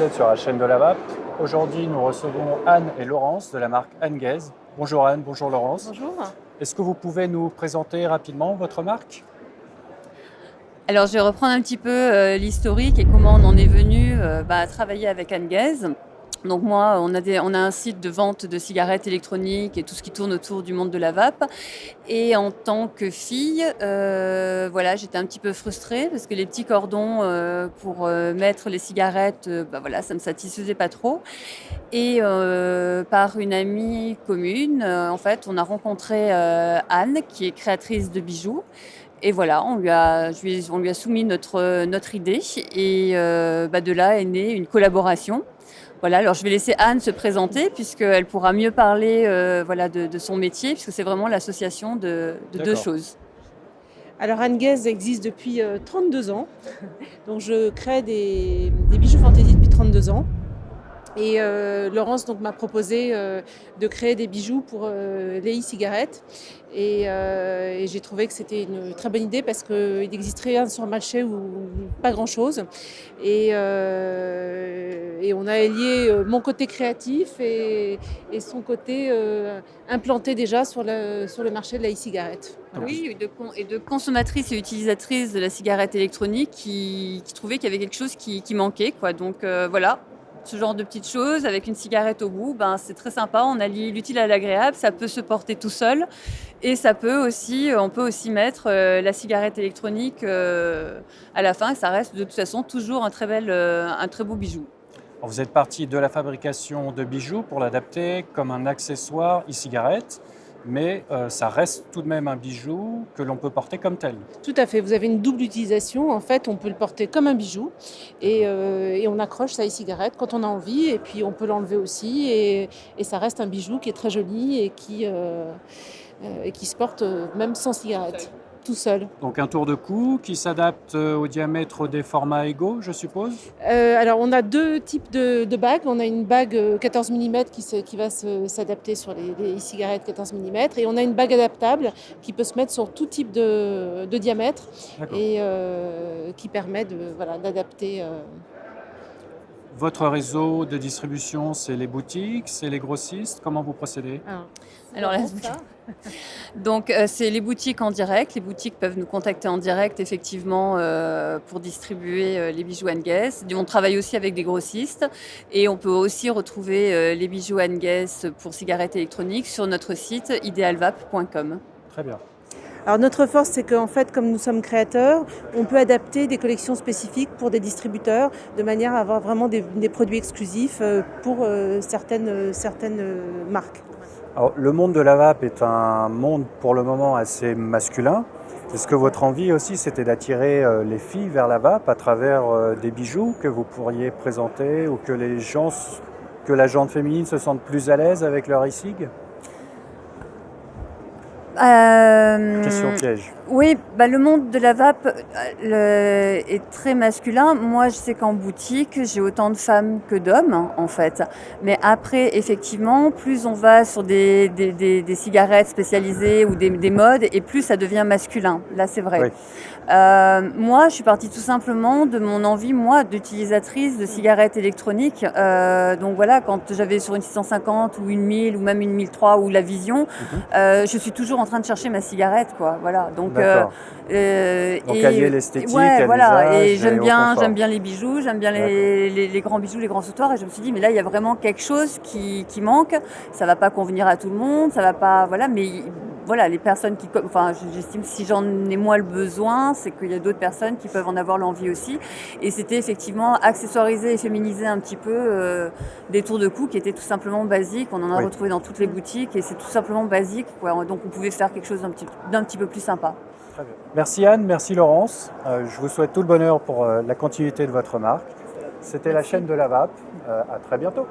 vous êtes sur la chaîne de la VAP. Aujourd'hui, nous recevons Anne et Laurence de la marque Anne-Gaze. Bonjour Anne, bonjour Laurence. Bonjour. Est-ce que vous pouvez nous présenter rapidement votre marque? Alors, je vais reprendre un petit peu l'historique et comment on en est venu à travailler avec Anne-Gaze. Donc moi, on a un site de vente de cigarettes électroniques et tout ce qui tourne autour du monde de la vape. Et en tant que fille, j'étais un petit peu frustrée parce que les petits cordons pour mettre les cigarettes, ça me satisfaisait pas trop. Et par une amie commune, en fait, on a rencontré Anne, qui est créatrice de bijoux. Et voilà, on lui a soumis notre idée et de là est née une collaboration. Voilà, alors je vais laisser Anne se présenter puisqu'elle pourra mieux parler de son métier, puisque c'est vraiment l'association de deux choses. Alors Anne-Gaze existe depuis 32 ans. Donc je crée des bijoux fantaisie depuis 32 ans. Et Laurence m'a proposé de créer des bijoux pour les e-cigarettes. Et j'ai trouvé que c'était une très bonne idée parce qu'il n'existe rien sur le marché ou pas grand-chose. Et on a lié mon côté créatif et son côté implanté déjà sur le marché de la e-cigarette. Voilà. Oui, et de consommatrices et utilisatrices de la cigarette électronique qui trouvaient qu'il y avait quelque chose qui manquait, quoi. Donc voilà. Ce genre de petites choses avec une cigarette au bout, c'est très sympa. On allie l'utile à l'agréable, ça peut se porter tout seul et on peut aussi mettre la cigarette électronique à la fin et ça reste de toute façon toujours un très beau bijou. Alors, vous êtes parti de la fabrication de bijoux pour l'adapter comme un accessoire e-cigarette, mais ça reste tout de même un bijou que l'on peut porter comme tel. Tout à fait, vous avez une double utilisation. En fait, on peut le porter comme un bijou et on accroche sa e-cigarette quand on a envie et puis on peut l'enlever aussi et ça reste un bijou qui est très joli et qui se porte même sans cigarette, tout seul. Donc un tour de cou qui s'adapte au diamètre des formats égaux, je suppose? Alors on a deux types de bagues. On a une bague 14 mm qui va s'adapter sur les e-cigarettes 14 mm et on a une bague adaptable qui peut se mettre sur tout type de diamètre et qui permet d'adapter. Votre réseau de distribution, c'est les boutiques, c'est les grossistes? Comment vous procédez? Donc c'est les boutiques en direct. Les boutiques peuvent nous contacter en direct effectivement pour distribuer les bijoux Anne-Gaze. On travaille aussi avec des grossistes et on peut aussi retrouver les bijoux Anne-Gaze pour cigarettes électroniques sur notre site idealvape.com. Très bien. Alors notre force, c'est qu'en fait, comme nous sommes créateurs, on peut adapter des collections spécifiques pour des distributeurs de manière à avoir vraiment des produits exclusifs pour certaines marques. Alors, le monde de la vape est un monde pour le moment assez masculin. Est-ce que votre envie aussi, c'était d'attirer les filles vers la vape à travers des bijoux que vous pourriez présenter ou que la gente féminine se sente plus à l'aise avec leur e-cig? Question piège. Oui, le monde de la vape est très masculin. Moi, je sais qu'en boutique, j'ai autant de femmes que d'hommes, en fait. Mais après, effectivement, plus on va sur des cigarettes spécialisées ou des modes, et plus ça devient masculin. Là, c'est vrai. Oui. Moi, je suis partie tout simplement de mon envie, d'utilisatrice de cigarettes électroniques. Donc voilà, quand j'avais sur une 650 ou une 1000 ou même une 1003 ou la Vision, je suis toujours en train de chercher ma cigarette, quoi. Voilà. Donc allier l'esthétique, l'usage et j'aime au confort. bien les bijoux, j'aime bien les grands bijoux, les grands sautoirs. Et je me suis dit, mais là, il y a vraiment quelque chose qui manque. Ça va pas convenir à tout le monde, ça va pas, mais les personnes j'estime que si j'en ai moi le besoin, c'est qu'il y a d'autres personnes qui peuvent en avoir l'envie aussi. Et c'était effectivement accessoiriser et féminiser un petit peu des tours de cou qui étaient tout simplement basiques. On en a retrouvé dans toutes les boutiques et c'est tout simplement basique, quoi. Donc on pouvait faire quelque chose d'un petit peu plus sympa. Très bien. Merci Anne, merci Laurence. Je vous souhaite tout le bonheur pour la continuité de votre marque. C'était la chaîne de la vape. À très bientôt.